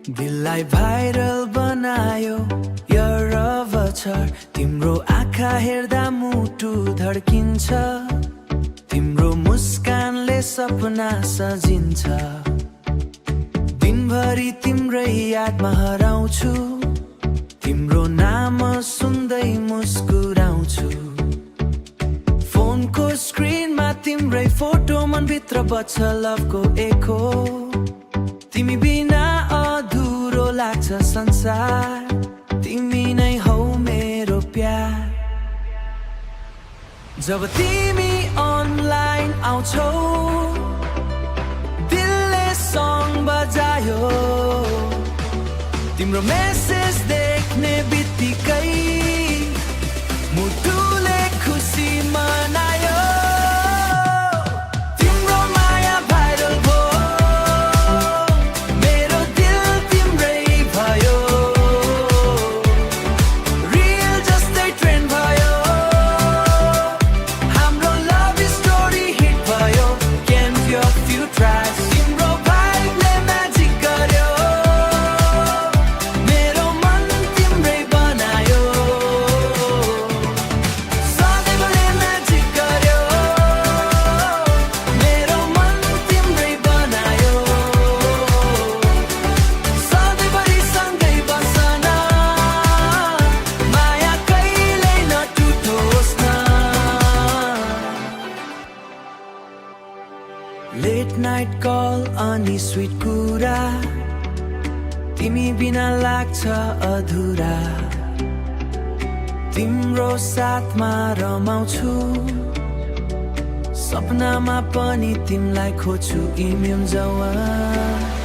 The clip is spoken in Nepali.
दिललाई भाइरल बनायो You're a vulture तिम्रो आँखा हेर्दा मुटु धड्किन्छ तिम्रो मुस्कानले सपना सजिन्छ दिनभरि तिम्रै यादमा हराउँछु तिम्रो नाम सुन्दै मुस्कुराउँछु फोनको स्क्रिनमा तिम्रै फोटो मनभित्र बज्छ लभको एखो तिमी बिना अधुरो लाग्छ संसार तिमी नै हौ मेरो प्यार जब तिमी अनलाइन आउँछौ दिलले सङ बजायो तिम्रो मेसेज देख्ने बित्तिकै मुटुले खुसी मनायो तिम्रो माया भाइरल भयो मेरो दिल तिम्रै भयो रिल जस्तै ट्रेन्ड भयो हाम्रो लभ स्टोरी हिट भयो क्यान यु फ्यु ट्राइज तिम्रो भाइबले म्याजिक गर्यो मेरो मन तिम्रै बनायो सधैँभरि म्याजिक गर्यो मेरो मन तिम्रै बनायो सधैँभरि सँगै बस्न माया कहिल्यै नटुटोस् न लेट नाइट कल अनि स्वीट कुरा तिमी बिना लाग्छ अधुरा तिम्रो साथमा रमाउँछु सपनामा पनि तिमीलाई खोज्छु इम्युन जवान